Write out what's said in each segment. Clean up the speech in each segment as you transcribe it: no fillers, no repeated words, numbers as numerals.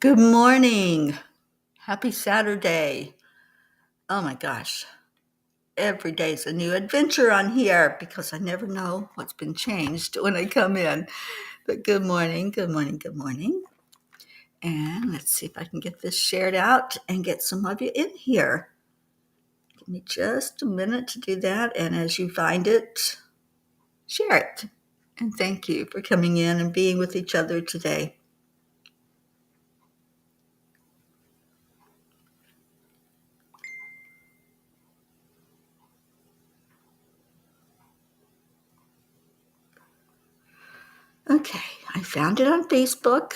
Good morning. Happy Saturday. Oh my gosh. Every day's a new adventure on here because I never know what's been changed when I come in. But good morning, good morning, good morning. And let's see if I can get this shared out and get some of you in here. Give me just a minute to do that. And as you find it, share it. And thank you for coming in and being with each other today. Okay, I found it on Facebook.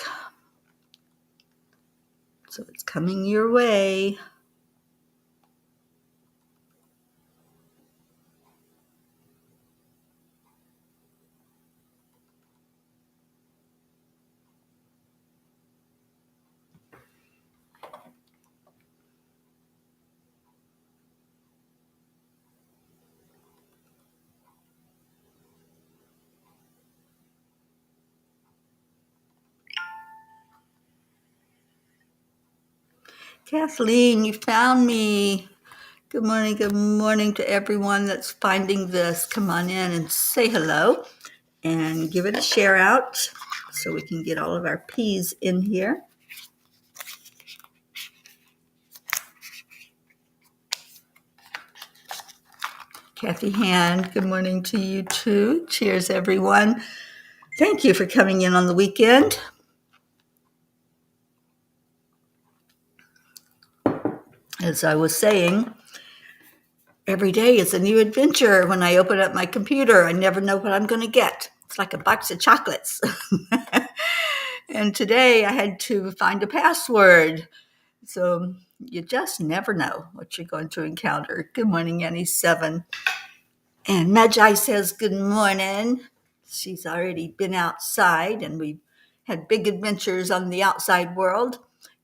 So it's coming your way. Kathleen, you found me. Good morning to everyone that's finding this. Come on in and say hello and give it a share out so we can get all of our P's in here. Kathy Hand, good morning to you too. Cheers, everyone. Thank you for coming in on the weekend. As I was saying, every day is a new adventure. When I open up my computer, I never know what I'm going to get. It's like a box of chocolates. And today I had to find a password. So you just never know what you're going to encounter. Good morning, Annie 7. And Magi says good morning. She's already been outside and we've had big adventures on the outside world.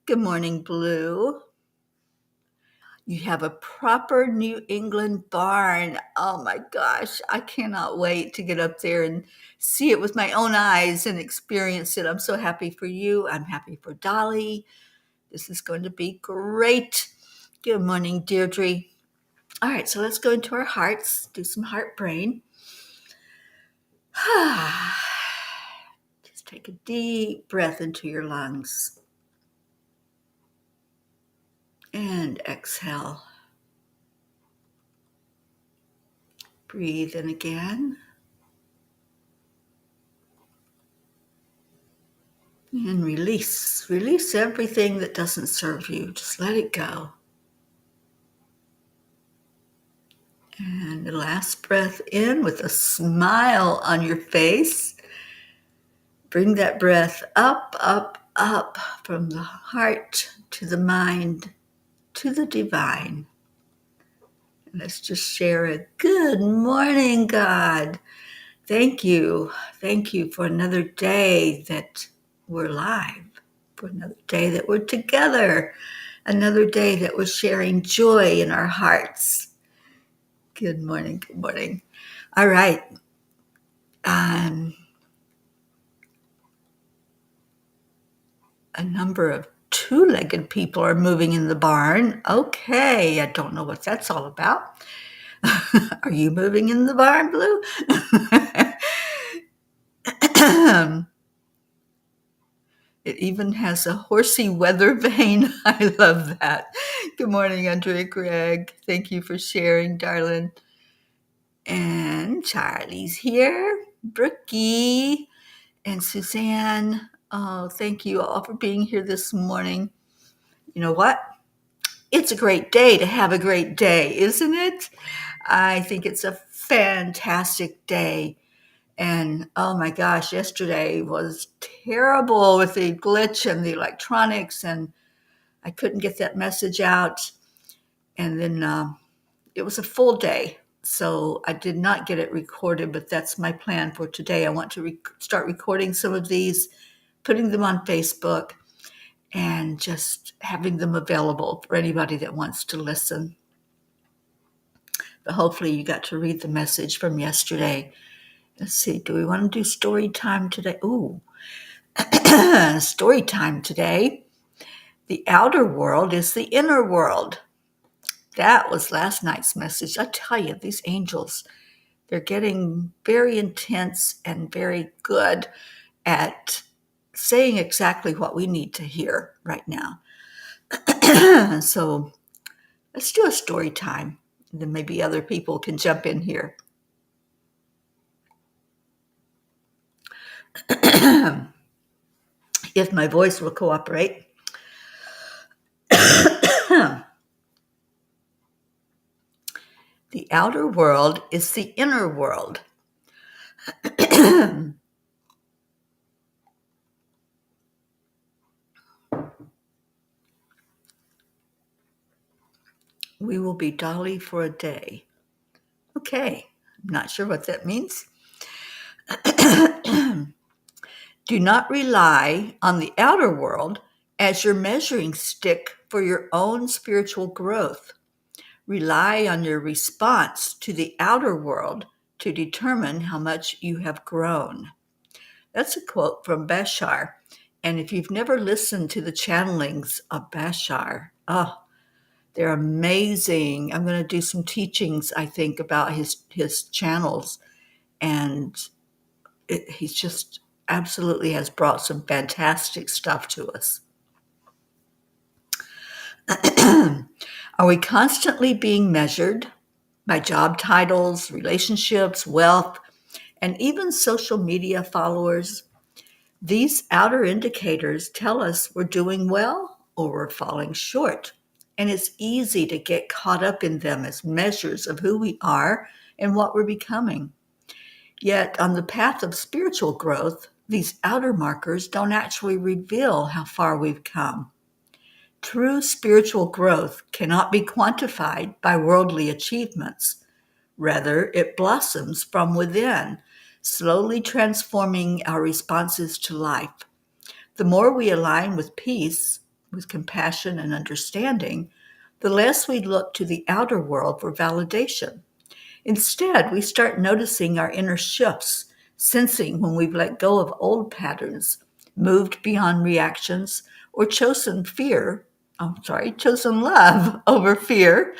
Good morning, Blue. You have a proper New England barn. Oh my gosh, I cannot wait to get up there and see it with my own eyes and experience it. I'm so happy for you. I'm happy for Dolly. This is going to be great. Good morning, Deirdre. All right, so let's go into our hearts, do some heart brain. Just take a deep breath into your lungs. And exhale. Breathe in again. And release. Release everything that doesn't serve you. Just let it go. And the last breath in with a smile on your face. Bring that breath up, up, up from the heart to the mind to the divine. And let's just share a good morning, God. Thank you. Thank you for another day that we're live, for another day that we're together, another day that we're sharing joy in our hearts. Good morning. Good morning. All right. A number of two-legged people are moving in the barn. Okay, I don't know what that's all about. Are you moving in the barn, Blue? It even has a horsey weather vane. I love that. Good morning, Andrea Gregg. Thank you for sharing, darling. And Charlie's here. Brookie and Suzanne. Oh, thank you all for being here this morning. You know what? It's a great day to have a great day, isn't it? I think it's a fantastic day. And oh my gosh, yesterday was terrible with the glitch and the electronics, and I couldn't get that message out. And then it was a full day, so I did not get it recorded, but that's my plan for today. I want to start recording some of these, putting them on Facebook, and just having them available for anybody that wants to listen. But hopefully you got to read the message from yesterday. Let's see, do we want to do story time today? Ooh, story time today. The outer world is the inner world. That was last night's message. I tell you, these angels, they're getting very intense and very good at saying exactly what we need to hear right now. So let's do a story time. Then maybe other people can jump in here. If my voice will cooperate. The outer world is the inner world. We will be Dolly for a day. Okay, I'm not sure what that means. Do not rely on the outer world as your measuring stick for your own spiritual growth. Rely on your response to the outer world to determine how much you have grown. That's a quote from Bashar. And if you've never listened to the channelings of Bashar, they're amazing. I'm going to do some teachings, I think, about his channels. And he's just absolutely has brought some fantastic stuff to us. Are we constantly being measured by job titles, relationships, wealth, and even social media followers? These outer indicators tell us we're doing well or we're falling short. And it's easy to get caught up in them as measures of who we are and what we're becoming. Yet, on the path of spiritual growth, these outer markers don't actually reveal how far we've come. True spiritual growth cannot be quantified by worldly achievements. Rather, it blossoms from within, slowly transforming our responses to life. The more we align with peace, with compassion and understanding, the less we look to the outer world for validation. Instead, we start noticing our inner shifts, sensing when we've let go of old patterns, moved beyond reactions, or chosen love over fear.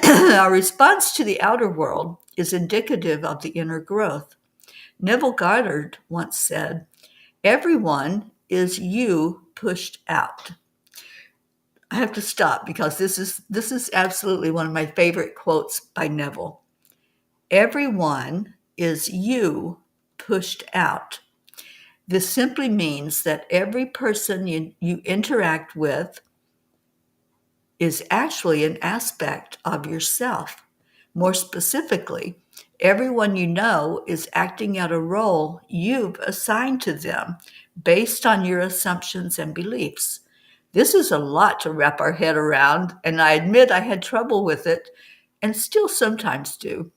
Our response to the outer world is indicative of the inner growth. Neville Goddard once said, "Everyone is you pushed out." I have to stop because this is absolutely one of my favorite quotes by Neville. Everyone is you pushed out. This simply means that every person you interact with is actually an aspect of yourself. More specifically, everyone you know is acting out a role you've assigned to them based on your assumptions and beliefs. This is a lot to wrap our head around, and I admit I had trouble with it and still sometimes do,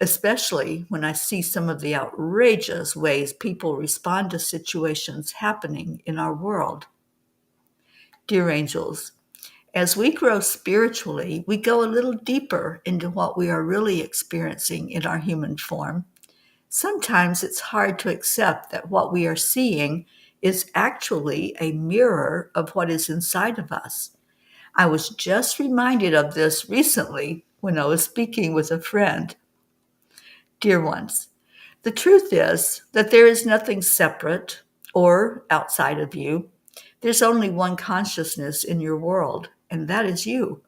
especially when I see some of the outrageous ways people respond to situations happening in our world. Dear angels, as we grow spiritually, we go a little deeper into what we are really experiencing in our human form. Sometimes it's hard to accept that what we are seeing is actually a mirror of what is inside of us. I was just reminded of this recently when I was speaking with a friend. Dear ones, the truth is that there is nothing separate or outside of you. There's only one consciousness in your world, and that is you.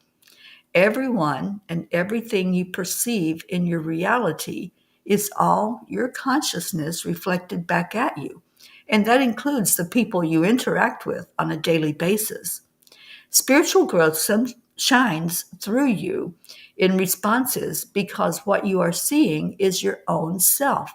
Everyone and everything you perceive in your reality is all your consciousness reflected back at you, and that includes the people you interact with on a daily basis. Spiritual growth shines through you in responses because what you are seeing is your own self.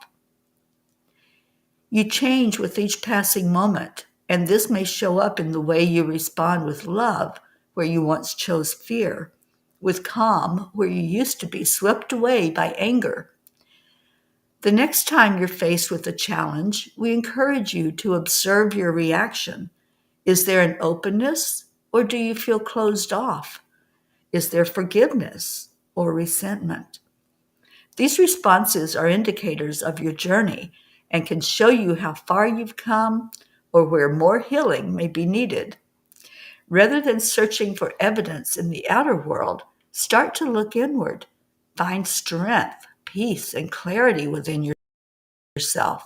You change with each passing moment, and this may show up in the way you respond with love, where you once chose fear, with calm, where you used to be swept away by anger. The next time you're faced with a challenge, we encourage you to observe your reaction. Is there an openness, or do you feel closed off? Is there forgiveness or resentment? These responses are indicators of your journey and can show you how far you've come or where more healing may be needed. Rather than searching for evidence in the outer world, start to look inward. Find strength, peace, and clarity within yourself.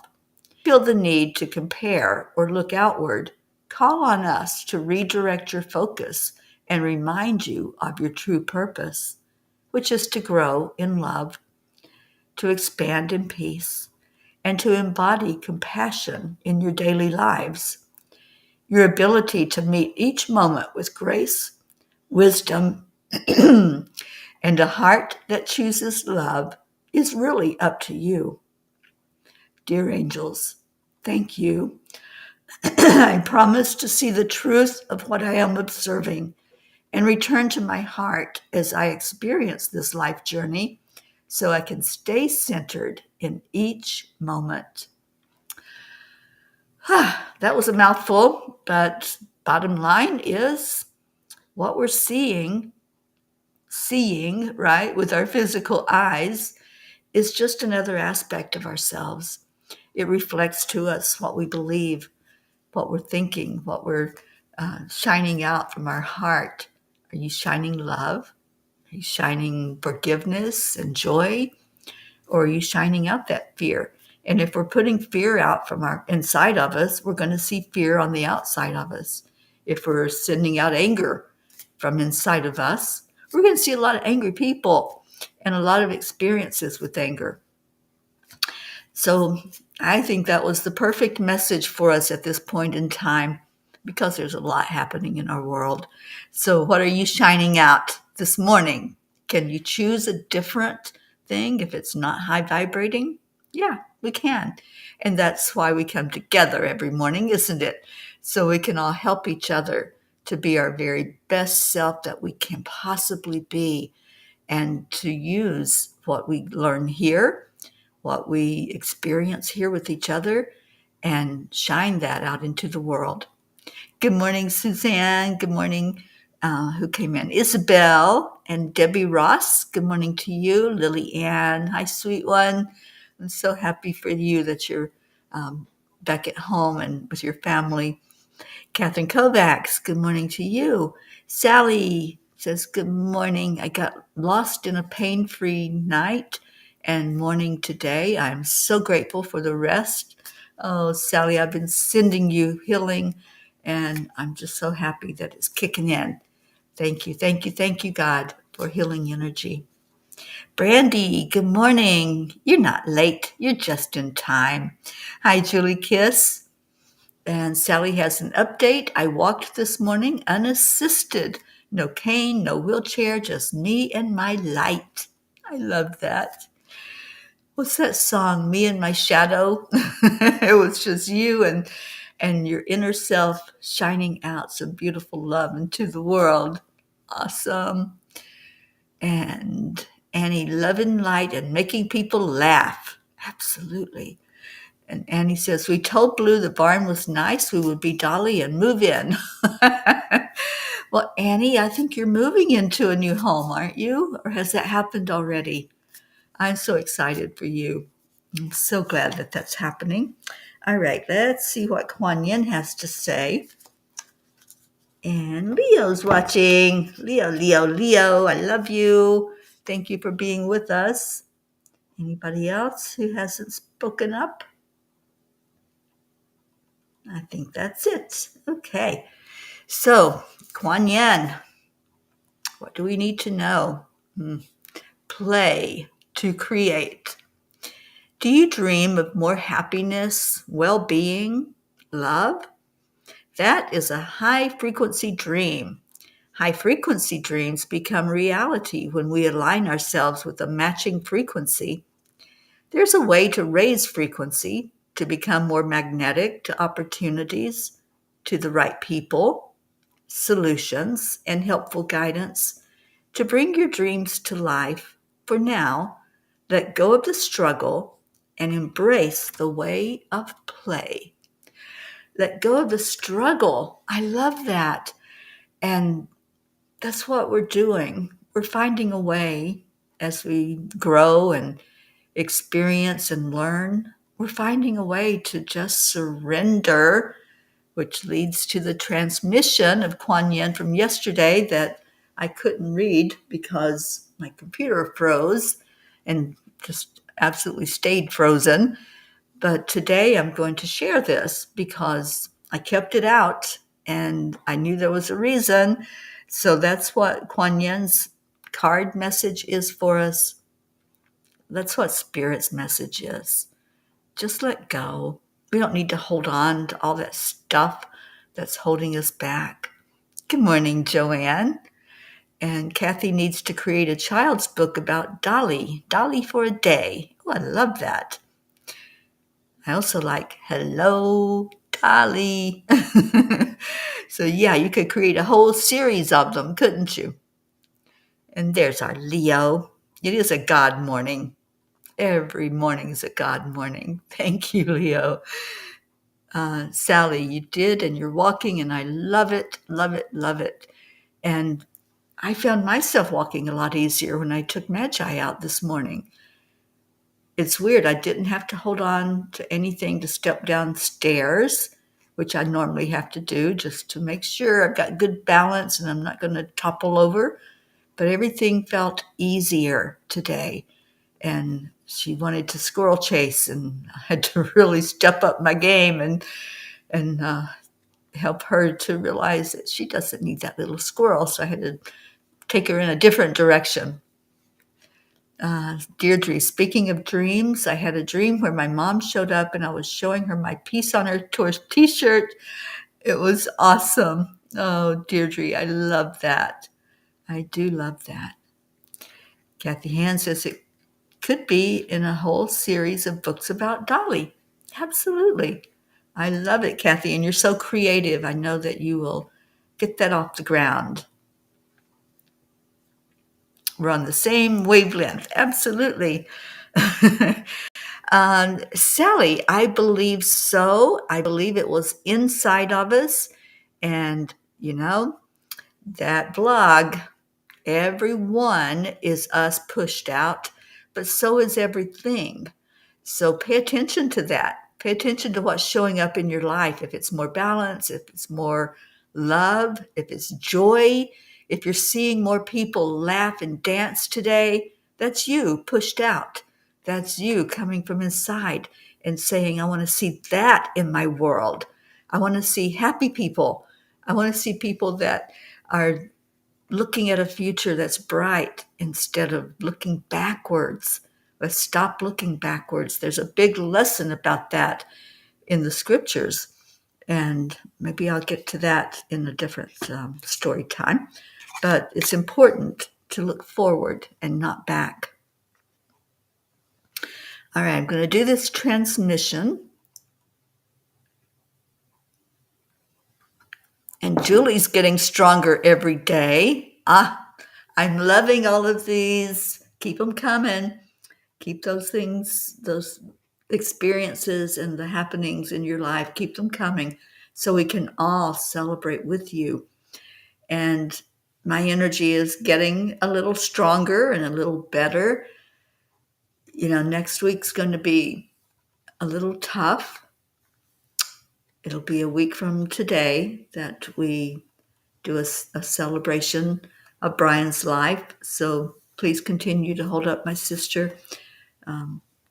Feel the need to compare or look outward, call on us to redirect your focus and remind you of your true purpose, which is to grow in love, to expand in peace, and to embody compassion in your daily lives. Your ability to meet each moment with grace, wisdom, and a heart that chooses love is really up to you. Dear angels, thank you. I promise to see the truth of what I am observing and return to my heart as I experience this life journey so I can stay centered in each moment. That was a mouthful, but bottom line is what we're seeing, right, with our physical eyes is just another aspect of ourselves. It reflects to us what we believe, what we're thinking, what we're shining out from our heart. Are you shining love? Are you shining forgiveness and joy? Or are you shining out that fear? And if we're putting fear out from our inside of us, we're going to see fear on the outside of us. If we're sending out anger from inside of us, we're going to see a lot of angry people and a lot of experiences with anger. So I think that was the perfect message for us at this point in time because there's a lot happening in our world. So what are you shining out this morning? Can you choose a different thing if it's not high vibrating? Yeah, we can. And that's why we come together every morning, isn't it? So we can all help each other to be our very best self that we can possibly be and to use what we learn here, what we experience here with each other, and shine that out into the world. Good morning, Suzanne. Good morning. Who came in? Isabel and Debbie Ross. Good morning to you. Lily Ann. Hi, sweet one. I'm so happy for you that you're back at home and with your family. Catherine Kovacs, good morning to you. Sally says, good morning. I got lost in a pain-free night and morning today. I'm so grateful for the rest. Oh, Sally, I've been sending you healing, and I'm just so happy that it's kicking in. Thank you, thank you, thank you, God, for healing energy. Brandy, good morning. You're not late. You're just in time. Hi, Julie Kiss. And Sally has an update. I walked this morning unassisted. No cane, no wheelchair, just me and my light. I love that. What's that song? Me and My Shadow? It was just you and your inner self shining out some beautiful love into the world. Awesome. And Annie, loving light and making people laugh. Absolutely. And Annie says, we told Blue the barn was nice. We would be Dolly and move in. Well, Annie, I think you're moving into a new home, aren't you? Or has that happened already? I'm so excited for you. I'm so glad that that's happening. All right, let's see what Kuan Yin has to say. And Leo's watching. Leo, I love you. Thank you for being with us. Anybody else who hasn't spoken up? I think that's it. Okay. So, Kuan Yin, what do we need to know? Play to create. Do you dream of more happiness, well-being, love? That is a high-frequency dream. High-frequency dreams become reality when we align ourselves with a matching frequency. There's a way to raise frequency to become more magnetic to opportunities, to the right people, solutions, and helpful guidance to bring your dreams to life. For now, let go of the struggle and embrace the way of play. Let go of the struggle. I love that. And that's what we're doing. We're finding a way as we grow and experience and learn. We're finding a way to just surrender which leads to the transmission of Kuan Yin from yesterday that I couldn't read because my computer froze and just absolutely stayed frozen. But today I'm going to share this because I kept it out and I knew there was a reason. So that's what Kuan Yin's card message is for us. That's what Spirit's message is. Just let go. We don't need to hold on to all that stuff that's holding us back. Good morning, Joanne. And Kathy needs to create a child's book about Dolly. Dolly for a day. Oh, I love that. I also like Hello, Dolly. So yeah, you could create a whole series of them, couldn't you? And there's our Leo. It is a God morning. Every morning is a God morning. Thank you, Leo. Sally, you did, and you're walking, and I love it, love it, love it. And I found myself walking a lot easier when I took Magi out this morning. It's weird. I didn't have to hold on to anything to step downstairs, which I normally have to do just to make sure I've got good balance and I'm not going to topple over. But everything felt easier today. And she wanted to squirrel chase, and I had to really step up my game and help her to realize that she doesn't need that little squirrel. So I had to take her in a different direction. Deirdre, speaking of dreams, I had a dream where my mom showed up and I was showing her my Peace on Earth Tour t-shirt. It was awesome. Oh, Deirdre, I love that. I do love that. Kathy Hand says it could be in a whole series of books about Dolly. Absolutely. I love it, Kathy, and you're so creative. I know that you will get that off the ground. We're on the same wavelength. Absolutely. Sally, I believe so. I believe it was inside of us. And, that blog, everyone is us pushed out, but so is everything. So pay attention to that. Pay attention to what's showing up in your life. If it's more balance, if it's more love, if it's joy, if you're seeing more people laugh and dance today, that's you pushed out. That's you coming from inside and saying, I want to see that in my world. I want to see happy people. I want to see people that are looking at a future that's bright instead of looking backwards. Let's stop looking backwards. There's a big lesson about that in the scriptures. And maybe I'll get to that in a different story time. But it's important to look forward and not back. All right, I'm going to do this transmission. And Julie's getting stronger every day. I'm loving all of these. Keep them coming. Keep those things, those experiences and the happenings in your life, keep them coming so we can all celebrate with you. And my energy is getting a little stronger and a little better. Next week's going to be a little tough. It'll be a week from today that we do a celebration of Brian's life. So please continue to hold up my sister.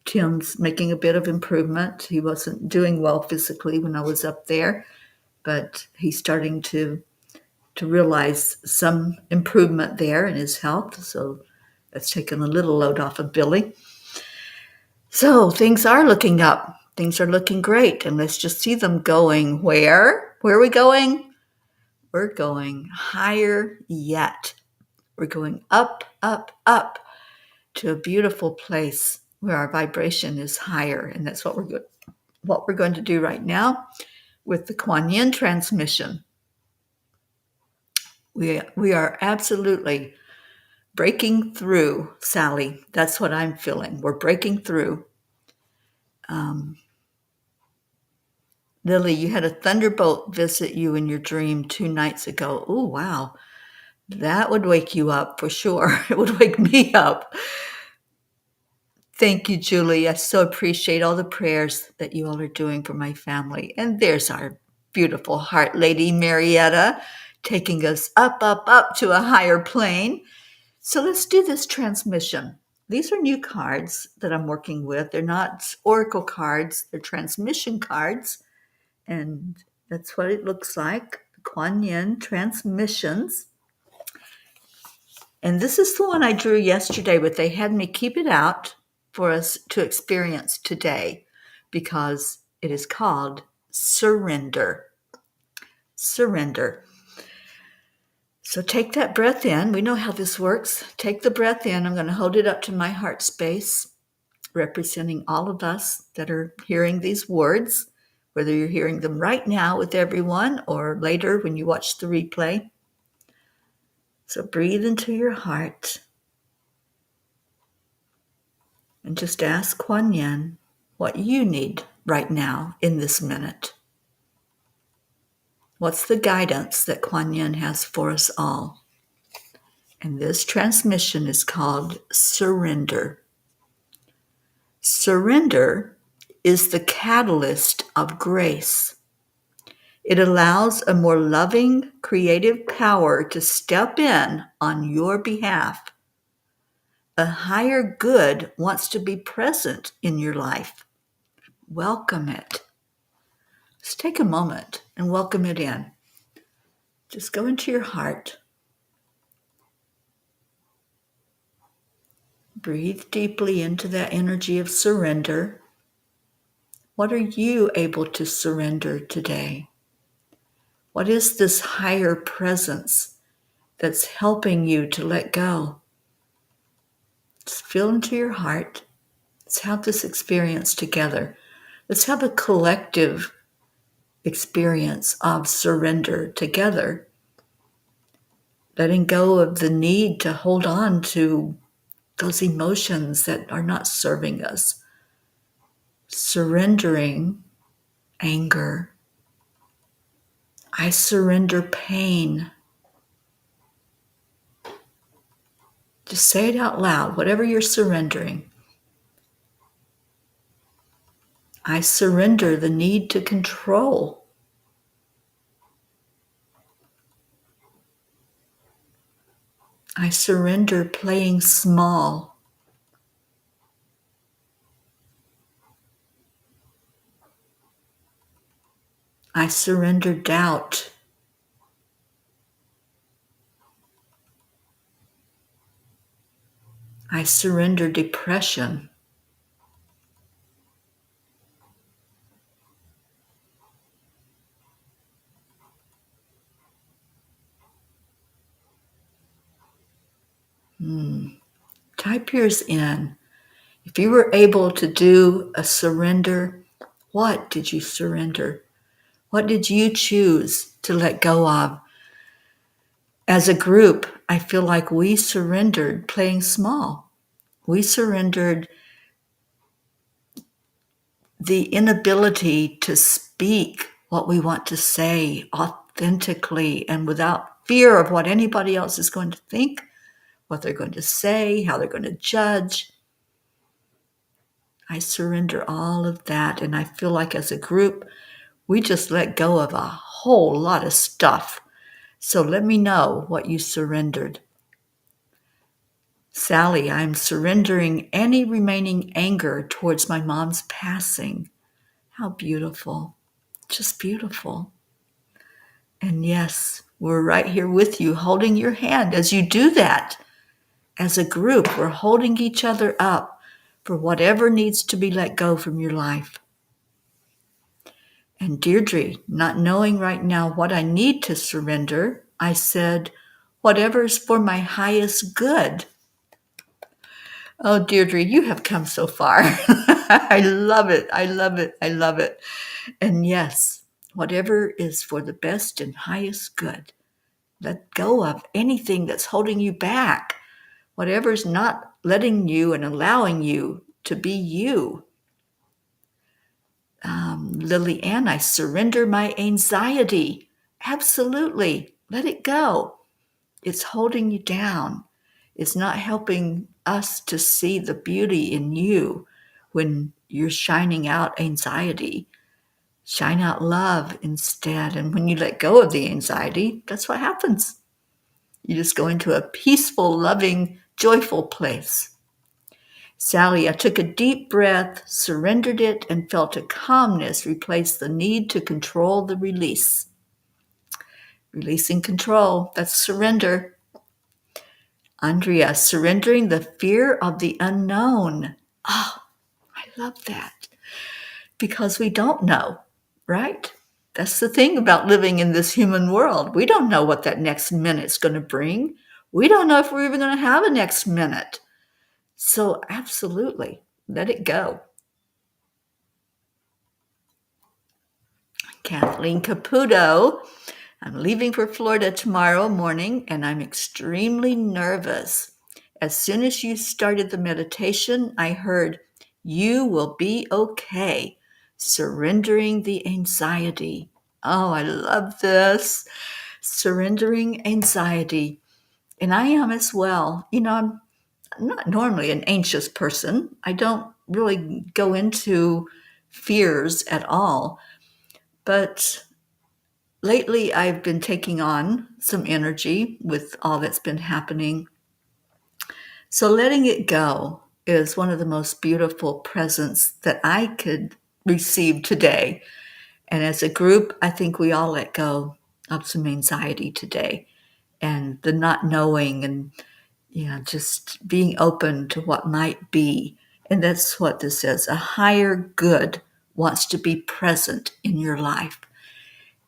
Tim's making a bit of improvement. He wasn't doing well physically when I was up there, but he's starting to realize some improvement there in his health. So that's taken a little load off of Billy. So things are looking up. Things are looking great. And let's just see them going where? Where are we going? We're going higher yet. We're going up, up, up to a beautiful place where our vibration is higher. And that's what we're going to do right now with the Kuan Yin transmission. We are absolutely breaking through, Sally. That's what I'm feeling. We're breaking through. Lily, you had a thunderbolt visit you in your dream 2 nights ago. Oh, wow. That would wake you up for sure. It would wake me up. Thank you, Julie. I so appreciate all the prayers that you all are doing for my family. And there's our beautiful Heart Lady Marietta, taking us up, up, up to a higher plane. So let's do this transmission. These are new cards that I'm working with. They're not oracle cards, they're transmission cards. And that's what it looks like, the Kuan Yin transmissions. And this is the one I drew yesterday, but they had me keep it out for us to experience today because it is called surrender. Surrender. So take that breath in. We know how this works. Take the breath in. I'm going to hold it up to my heart space, representing all of us that are hearing these words, whether you're hearing them right now with everyone or later when you watch the replay. So breathe into your heart and just ask Kuan Yin what you need right now in this minute. What's the guidance that Kuan Yin has for us all? And this transmission is called surrender. Surrender is the catalyst of grace. It allows a more loving, creative power to step in on your behalf. A higher good wants to be present in your life. Welcome it. Just take a moment and welcome it in. Just go into your heart. Breathe deeply into that energy of surrender. What are you able to surrender today? What is this higher presence that's helping you to let go? Just feel into your heart. Let's have this experience together. Let's have a collective experience of surrender together. Letting go of the need to hold on to those emotions that are not serving us. Surrendering anger. I surrender pain. Just say it out loud, whatever you're surrendering. I surrender the need to control. I surrender playing small. I surrender doubt. I surrender depression. Type yours in. If you were able to do a surrender, what did you surrender? What did you choose to let go of? As a group, I feel like we surrendered playing small. We surrendered the inability to speak what we want to say authentically and without fear of what anybody else is going to think, what they're going to say, how they're going to judge. I surrender all of that, and I feel like as a group, we just let go of a whole lot of stuff. So let me know what you surrendered. Sally, I'm surrendering any remaining anger towards my mom's passing. How beautiful. Just beautiful. And yes, we're right here with you, holding your hand as you do that. As a group, we're holding each other up for whatever needs to be let go from your life. And Deirdre, not knowing right now what I need to surrender, I said, whatever's for my highest good. Oh, Deirdre, you have come so far. I love it. I love it. I love it. And yes, whatever is for the best and highest good. Let go of anything that's holding you back. Whatever's not letting you and allowing you to be you. Lily Ann, I surrender my anxiety. Absolutely. Let it go. It's holding you down. It's not helping us to see the beauty in you when you're shining out anxiety. Shine out love instead. And when you let go of the anxiety, that's what happens. You just go into a peaceful, loving, joyful place. Sally, I took a deep breath, surrendered it, and felt a calmness replace the need to control the release. Releasing control, that's surrender. Andrea, surrendering the fear of the unknown. Oh, I love that. Because we don't know, right? That's the thing about living in this human world. We don't know what that next minute's going to bring. We don't know if we're even going to have a next minute. So absolutely, let it go. Kathleen Caputo, I'm leaving for Florida tomorrow morning and I'm extremely nervous. As soon as you started the meditation, I heard, "You will be okay." Surrendering the anxiety. Oh, I love this. Surrendering anxiety. And I am as well. I'm not normally an anxious person. I don't really go into fears at all. But lately, I've been taking on some energy with all that's been happening. So letting it go is one of the most beautiful presents that I could receive today. And as a group, I think we all let go of some anxiety today and the not knowing and just being open to what might be. And that's what this is. A higher good wants to be present in your life.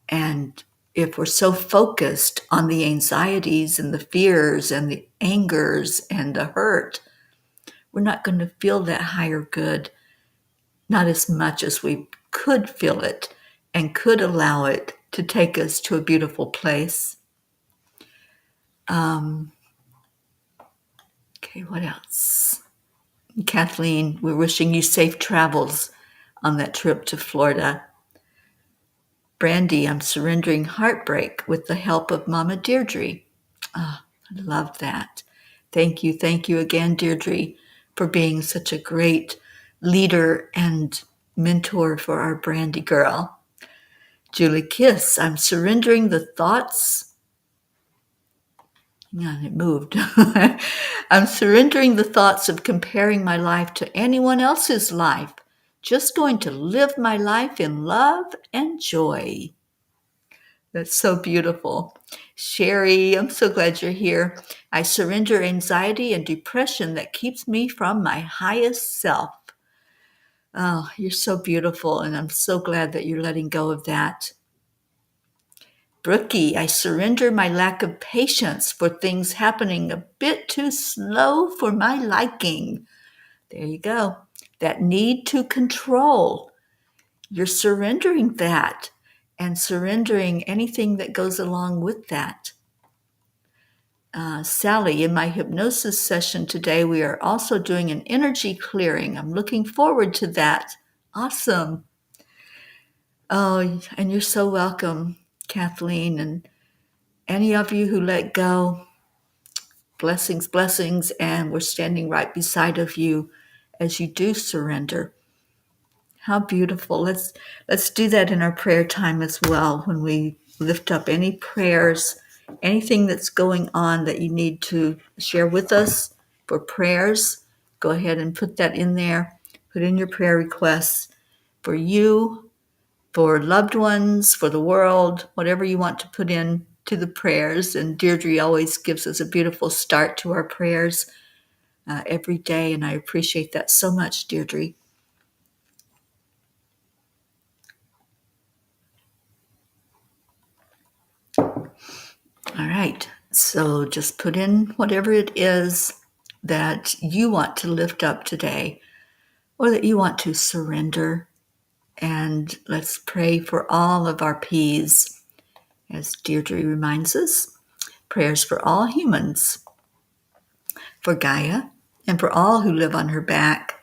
And if we're so focused on the anxieties and the fears and the angers and the hurt, we're not going to feel that higher good, not as much as we could feel it and could allow it to take us to a beautiful place. Okay, what else? Kathleen, we're wishing you safe travels on that trip to Florida. Brandy, I'm surrendering heartbreak with the help of Mama Deirdre. Oh, I love that. Thank you again, Deirdre, for being such a great leader and mentor for our Brandy girl. Julie Kiss, I'm surrendering the thoughts. Yeah, it moved. I'm surrendering the thoughts of comparing my life to anyone else's life. Just going to live my life in love and joy. That's so beautiful. Sherry, I'm so glad you're here. I surrender anxiety and depression that keeps me from my highest self. Oh, you're so beautiful, and I'm so glad that you're letting go of that. Brookie, I surrender my lack of patience for things happening a bit too slow for my liking. There you go. That need to control. You're surrendering that and surrendering anything that goes along with that. Sally, in my hypnosis session today, we are also doing an energy clearing. I'm looking forward to that. Awesome. Oh, and you're so welcome, Kathleen, and any of you who let go. Blessings, blessings, and we're standing right beside of you as you do surrender. How beautiful. Let's do that in our prayer time as well when we lift up any prayers, anything that's going on that you need to share with us for prayers. Go ahead and put that in there. Put in your prayer requests for you, for loved ones, for the world, whatever you want to put in to the prayers. And Deirdre always gives us a beautiful start to our prayers every day, and I appreciate that so much, Deirdre. All right, so just put in whatever it is that you want to lift up today or that you want to surrender. And let's pray for all of our P's. As Deirdre reminds us, prayers for all humans, for Gaia, and for all who live on her back,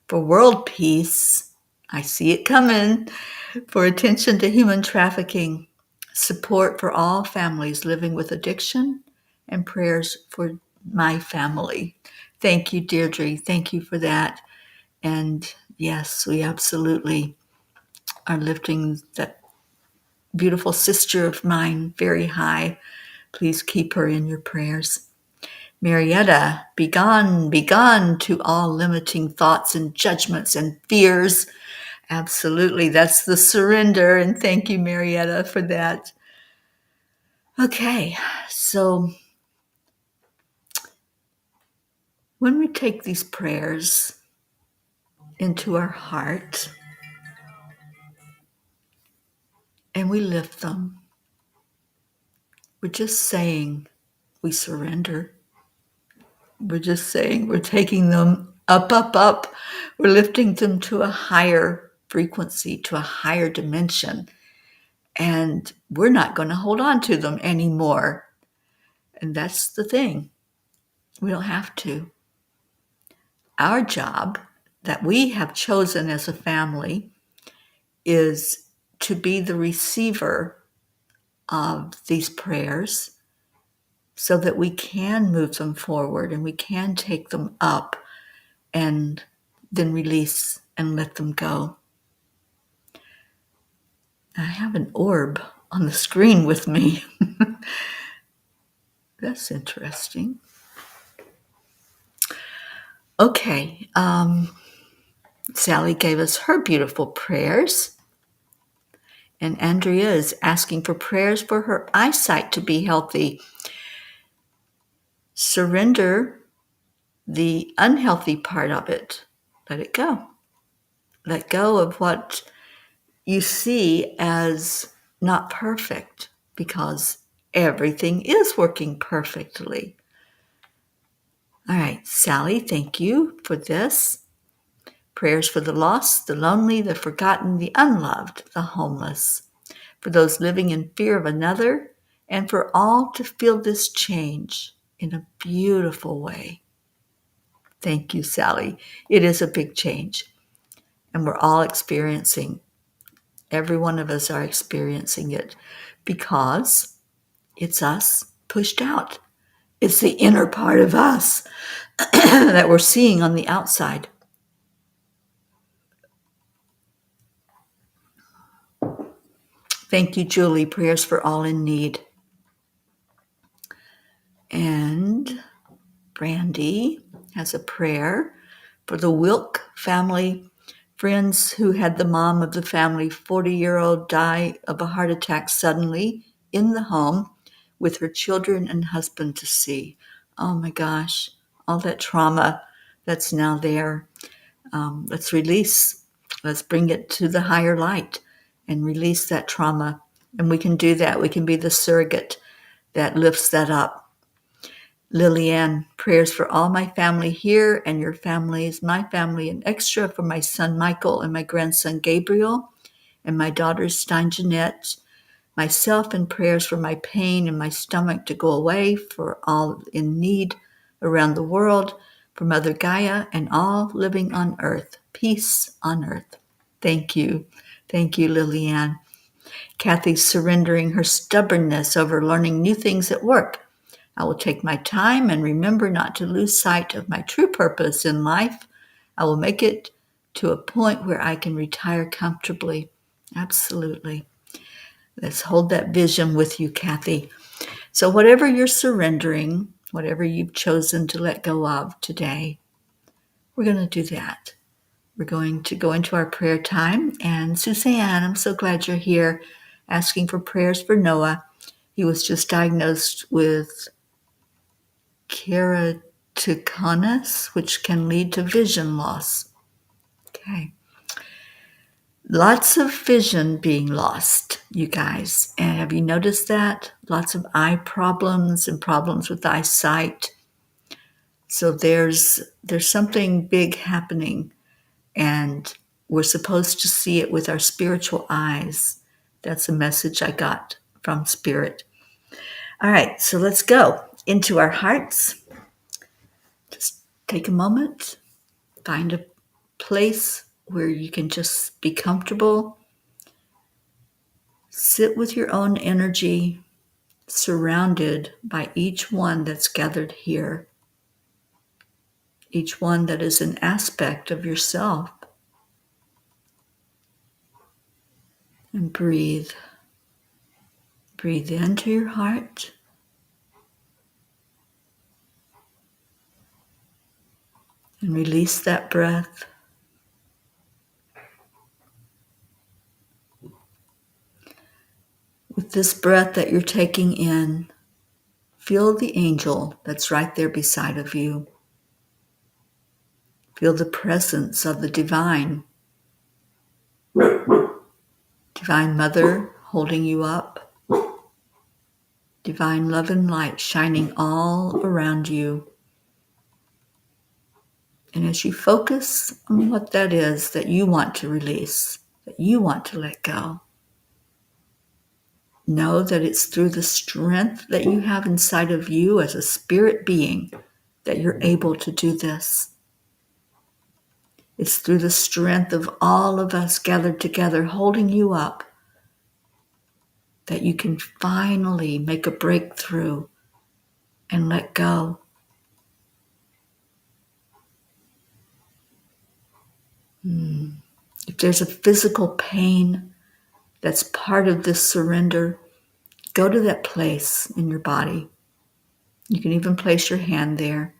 for world peace. I see it coming. For attention to human trafficking, support for all families living with addiction, and prayers for my family. Thank you, Deirdre. Thank you for that. And yes, we absolutely are lifting that beautiful sister of mine very high. Please keep her in your prayers. Marietta, begone, begone to all limiting thoughts and judgments and fears. Absolutely, that's the surrender, and thank you, Marietta, for that. Okay, so when we take these prayers into our heart and we lift them, we're just saying we surrender. We're just saying we're taking them up, up, up. We're lifting them to a higher frequency, to a higher dimension. And we're not going to hold on to them anymore. And that's the thing. We don't have to. Our job that we have chosen as a family is to be the receiver of these prayers so that we can move them forward and we can take them up and then release and let them go. I have an orb on the screen with me. That's interesting. Okay, Sally gave us her beautiful prayers, and Andrea is asking for prayers for her eyesight to be healthy. Surrender the unhealthy part of it. Let it go. Let go of what you see as not perfect, because everything is working perfectly. All right, Sally, thank you for this. Prayers for the lost, the lonely, the forgotten, the unloved, the homeless, for those living in fear of another, and for all to feel this change in a beautiful way. Thank you, Sally. It is a big change, and we're all experiencing, every one of us are experiencing it, because it's us pushed out. It's the inner part of us that we're seeing on the outside. Thank you, Julie. Prayers for all in need. And Brandy has a prayer for the Wilk family, friends who had the mom of the family, 40-year-old, die of a heart attack suddenly in the home with her children and husband to see. Oh my gosh, all that trauma that's now there. Let's release. Let's bring it to the higher light and release that trauma. And we can do that. We can be the surrogate that lifts that up. Lillian, prayers for all my family here and your families, my family, and extra for my son Michael and my grandson Gabriel and my daughters Stein Jeanette, myself, and prayers for my pain in my stomach to go away, for all in need around the world, for Mother Gaia and all living on earth. Peace on earth. Thank you. Thank you, Lillian. Kathy's surrendering her stubbornness over learning new things at work. I will take my time and remember not to lose sight of my true purpose in life. I will make it to a point where I can retire comfortably. Absolutely. Let's hold that vision with you, Kathy. So whatever you're surrendering, whatever you've chosen to let go of today, we're going to do that. We're going to go into our prayer time. And Suzanne, I'm so glad you're here, asking for prayers for Noah. He was just diagnosed with keratoconus, which can lead to vision loss. Okay. Lots of vision being lost, you guys. And have you noticed that? Lots of eye problems and problems with eyesight. So there's something big happening, and we're supposed to see it with our spiritual eyes. That's a message I got from Spirit. All right, so let's go into our hearts. Just take a moment, find a place where you can just be comfortable. Sit with your own energy, surrounded by each one that's gathered here, each one that is an aspect of yourself. And breathe. Breathe into your heart. And release that breath. With this breath that you're taking in, feel the angel that's right there beside of you. Feel the presence of the divine mother holding you up. Divine love and light shining all around you. And as you focus on what that is that you want to release, that you want to let go, know that it's through the strength that you have inside of you as a spirit being that you're able to do this. It's through the strength of all of us gathered together holding you up that you can finally make a breakthrough and let go. If there's a physical pain that's part of this surrender, go to that place in your body. You can even place your hand there.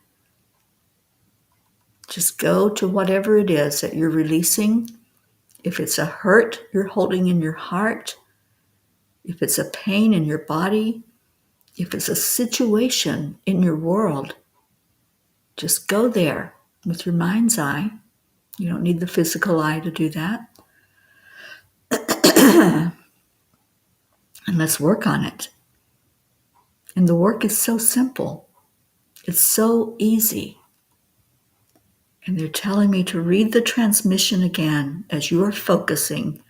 Just go to whatever it is that you're releasing. If it's a hurt you're holding in your heart, if it's a pain in your body, if it's a situation in your world, just go there with your mind's eye. You don't need the physical eye to do that. And let's work on it. And the work is so simple. It's so easy. And they're telling me to read the transmission again as you are focusing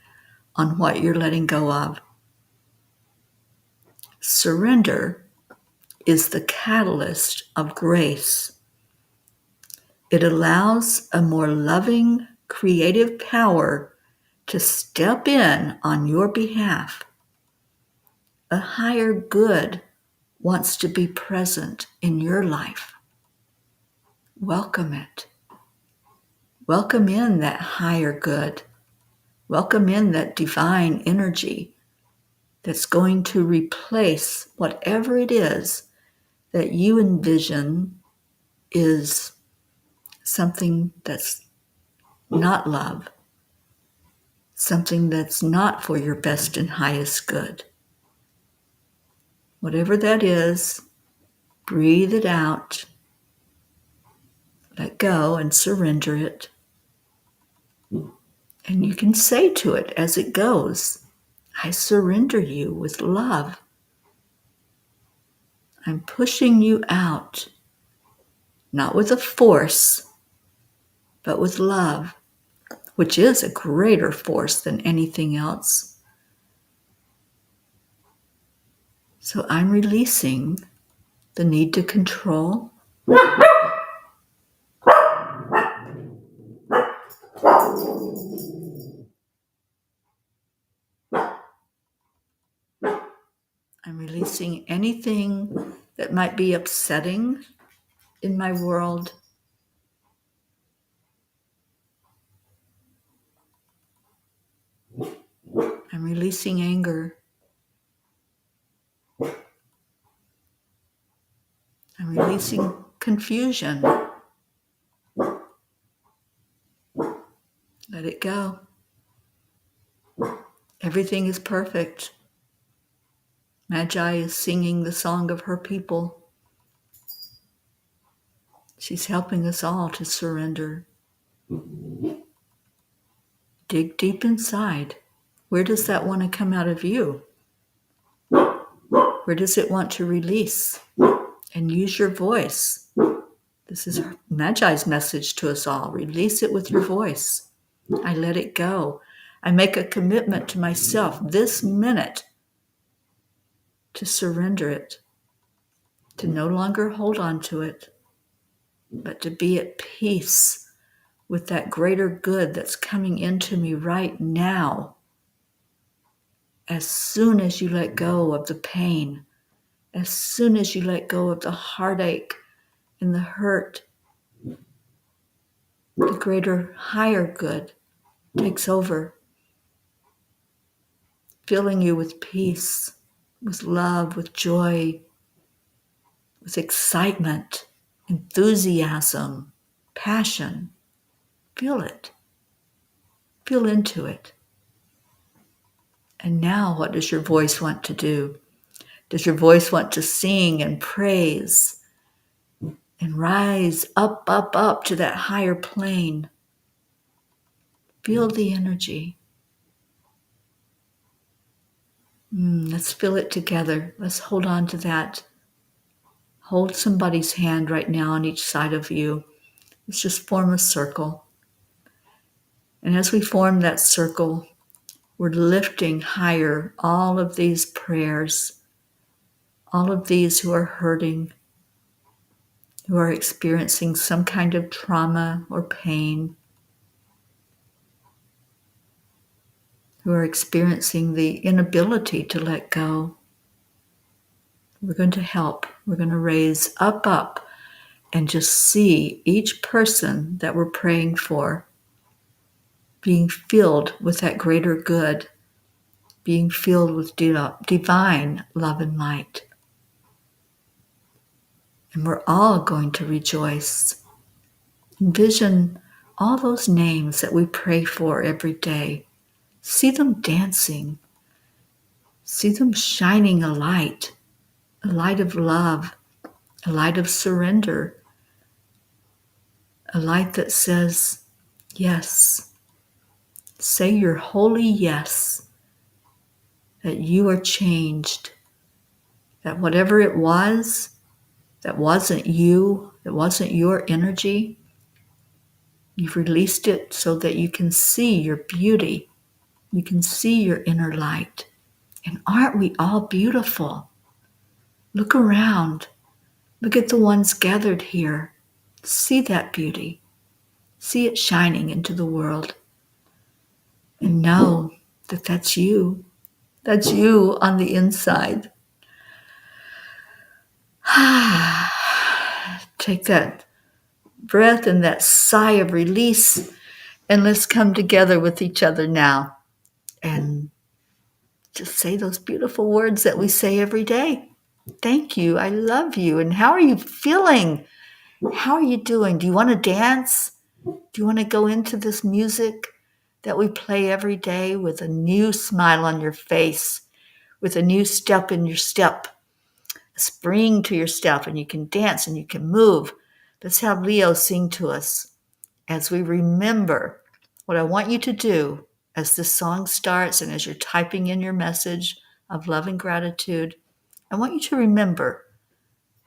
on what you're letting go of. Surrender is the catalyst of grace. It allows a more loving, creative power to step in on your behalf. A higher good wants to be present in your life. Welcome it. Welcome in that higher good. Welcome in that divine energy that's going to replace whatever it is that you envision is something that's not love, something that's not for your best and highest good. Whatever that is, breathe it out, let go and surrender it. And you can say to it as it goes, I surrender you with love. I'm pushing you out, not with a force, but with love, which is a greater force than anything else. So I'm releasing the need to control. I'm releasing anything that might be upsetting in my world. I'm releasing anger. I'm releasing confusion. Let it go. Everything is perfect. Magi is singing the song of her people. She's helping us all to surrender. Dig deep inside. Where does that want to come out of you? Where does it want to release? And use your voice. This is Magi's message to us all. Release it with your voice. I let it go. I make a commitment to myself this minute to surrender it, to no longer hold on to it, but to be at peace with that greater good that's coming into me right now. As soon as you let go of the pain, as soon as you let go of the heartache and the hurt, the greater, higher good takes over. filling you with peace, with love, with joy, with excitement, enthusiasm, passion. Feel it. Feel into it. And now, what does your voice want to do? Does your voice want to sing and praise and rise up, up, up to that higher plane? Feel the energy. Let's feel it together. Let's hold on to that. Hold somebody's hand right now on each side of you. Let's just form a circle. And as we form that circle, we're lifting higher all of these prayers, all of these who are hurting, who are experiencing some kind of trauma or pain, who are experiencing the inability to let go. We're going to help. We're going to raise up, up, and just see each person that we're praying for being filled with that greater good, being filled with divine love and light. And we're all going to rejoice. Envision all those names that we pray for every day. See them dancing. See them shining a light of love, a light of surrender, a light that says, yes. Say your holy yes, that you are changed, that whatever it was that wasn't you, that wasn't your energy, you've released it so that you can see your beauty, you can see your inner light. And aren't we all beautiful? Look around. Look at the ones gathered here. See that beauty. See it shining into the world. And know that that's you. That's you on the inside. Take that breath and that sigh of release, and let's come together with each other now and just say those beautiful words that we say every day. Thank you. I love you. And how are you feeling? How are you doing? Do you want to dance? Do you want to go into this music that we play every day with a new smile on your face, with a new step in your step, a spring to your step, and you can dance and you can move? Let's have Leo sing to us as we remember. What I want you to do as this song starts and as you're typing in your message of love and gratitude, I want you to remember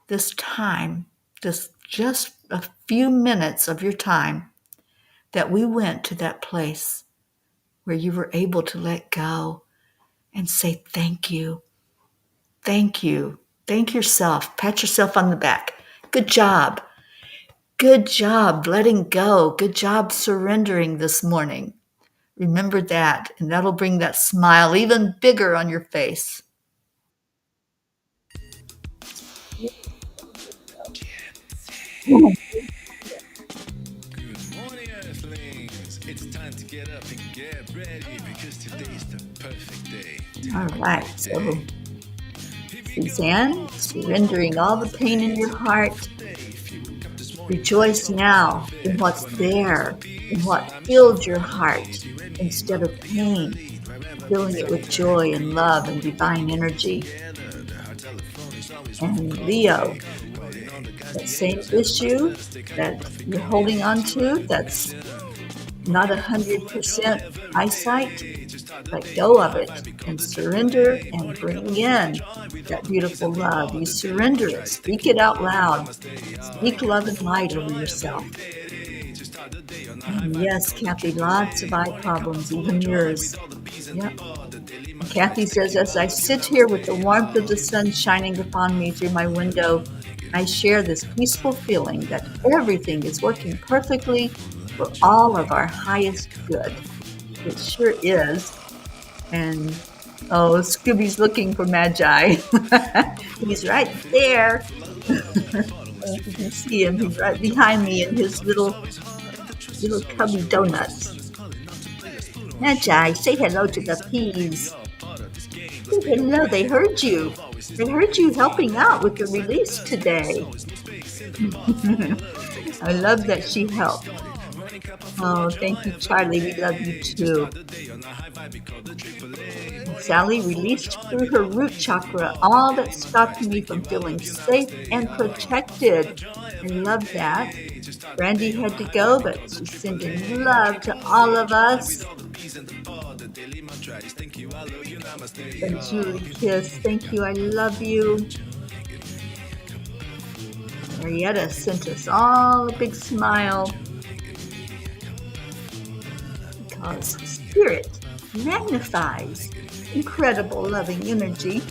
this time, this just a few minutes of your time that we went to that place where you were able to let go and say thank you. Thank you. Thank yourself. Pat yourself on the back. Good job. Good job letting go. Good job surrendering this morning. Remember that, and that'll bring that smile even bigger on your face. Good morning, Earthlings. It's time to get up and get ready because today's the perfect day. All right, so Suzanne, surrendering all the pain in your heart. Rejoice now in what's there, in what filled your heart instead of pain, filling it with joy and love and divine energy. And Leo, that same issue that you're holding on to, that's not 100% eyesight, let go of it and surrender and bring in that beautiful love. You surrender it, speak it out loud, speak love and light over yourself. And yes, Kathy, lots of eye problems, even yours. Yep. And Kathy says, as I sit here with the warmth of the sun shining upon me through my window, I share this peaceful feeling that everything is working perfectly for all of our highest good. It sure is. And oh, Scooby's looking for Magi. He's right there. You can see him. He's right behind me in his little cubby donuts. Magi, say hello to the peas. Oh, hello, they heard you. They heard you helping out with the release today. I love that she helped. Oh, thank you, Charlie. We love you too. Sally released through her root chakra all that stopped me from feeling safe and protected. I love that. Brandy had to go, but she's sending love to all of us. And Julie Kiss, thank you, I love you. Marietta sent us all a big smile because spirit magnifies incredible loving energy.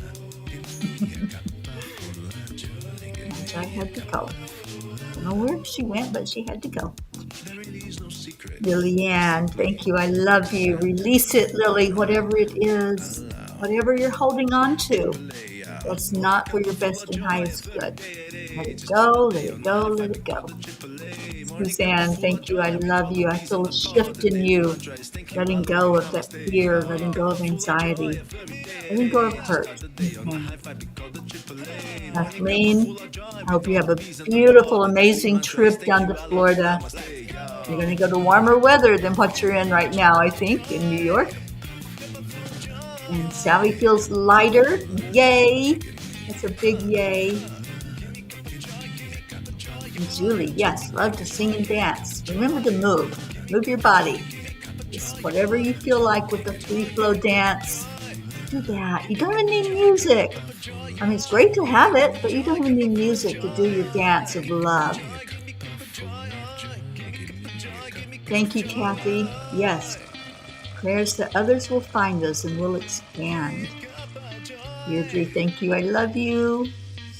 I had to go. I don't know where she went, but she had to go. Lillian, thank you. I love you. Release it, Lily, whatever it is, whatever you're holding on to. That's not for your best and highest good. Let it go, let it go, let it go. Suzanne, thank you. I love you. I feel a shift in you. Letting go of that fear, letting go of anxiety, letting go of hurt and pain. Kathleen, I hope you have a beautiful, amazing trip down to Florida. You're going to go to warmer weather than what you're in right now, I think, in New York. And Sally feels lighter. Yay! That's a big yay. And Julie, yes, love to sing and dance. Remember to move. Move your body. Just whatever you feel like with the free flow dance. Do that. You don't even need music. I mean, it's great to have it, but you don't even need music to do your dance of love. Thank you, Kathy. Yes, prayers that others will find us and will expand. Deirdre, thank you. I love you.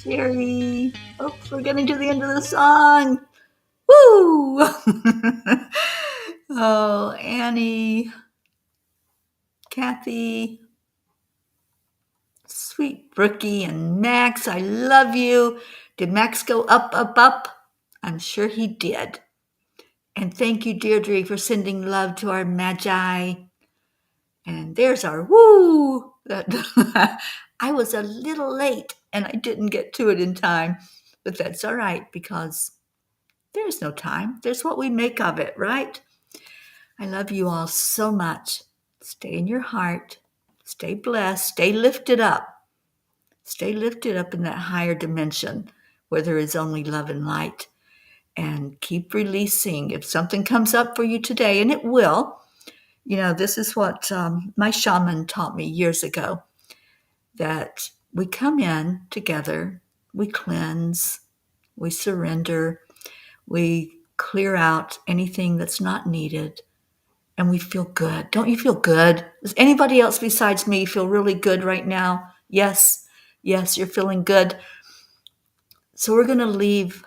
Sherry, oops, we're getting to the end of the song. Woo! Oh, Annie, Kathy, sweet Brookie, and Max, I love you. Did Max go up, up, up? I'm sure he did. And thank you, Deirdre, for sending love to our Magi. And there's our woo! I was a little late and I didn't get to it in time, but that's all right because there's no time. There's what we make of it, right? I love you all so much. Stay in your heart. Stay blessed. Stay lifted up. Stay lifted up in that higher dimension where there is only love and light. And keep releasing. If something comes up for you today, and it will, you know, this is what my shaman taught me years ago, that we come in together, we cleanse, we surrender, we clear out anything that's not needed, and we feel good. Don't you feel good? Does anybody else besides me feel really good right now? Yes, yes, you're feeling good. So we're going to leave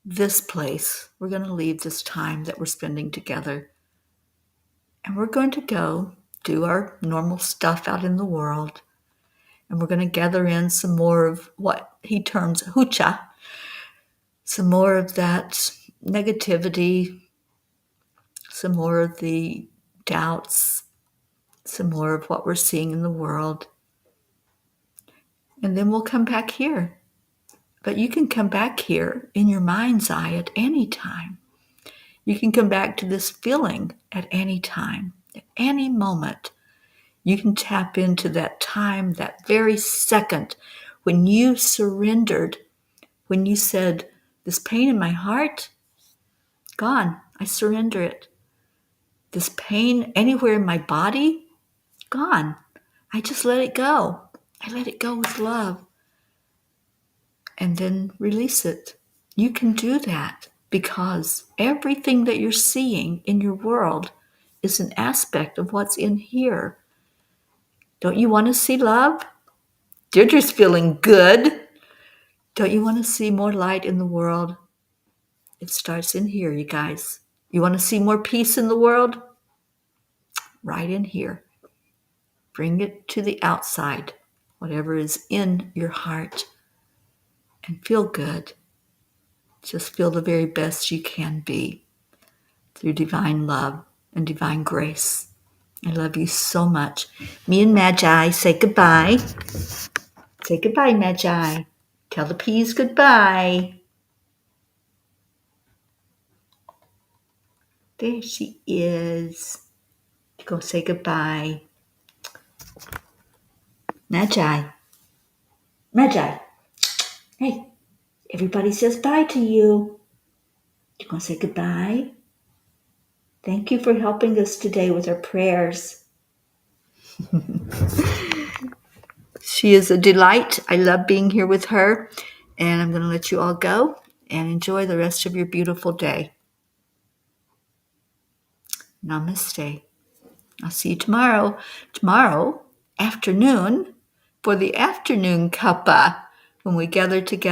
this place. We're going to leave this time that we're spending together. And we're going to go do our normal stuff out in the world. And we're going to gather in some more of what he terms hucha, some more of that negativity, some more of the doubts, some more of what we're seeing in the world. And then we'll come back here. But you can come back here in your mind's eye at any time. You can come back to this feeling at any time, at any moment. You can tap into that time, that very second when you surrendered, when you said, this pain in my heart, gone. I surrender it. This pain anywhere in my body, gone. I just let it go. I let it go with love. And then release it. You can do that because everything that you're seeing in your world is an aspect of what's in here. Don't you want to see love? Deirdre's feeling good. Don't you want to see more light in the world? It starts in here, you guys. You want to see more peace in the world? Right in here. Bring it to the outside, whatever is in your heart, and feel good. Just feel the very best you can be through divine love and divine grace. I love you so much. Me and Magi say goodbye. Say goodbye, Magi. Tell the peas goodbye. There she is. Go say goodbye. Magi. Magi. Hey, everybody says bye to you. You gonna say goodbye? Thank you for helping us today with our prayers. She is a delight. I love being here with her. And I'm going to let you all go and enjoy the rest of your beautiful day. Namaste. I'll see you tomorrow. Tomorrow afternoon for the afternoon cuppa when we gather together.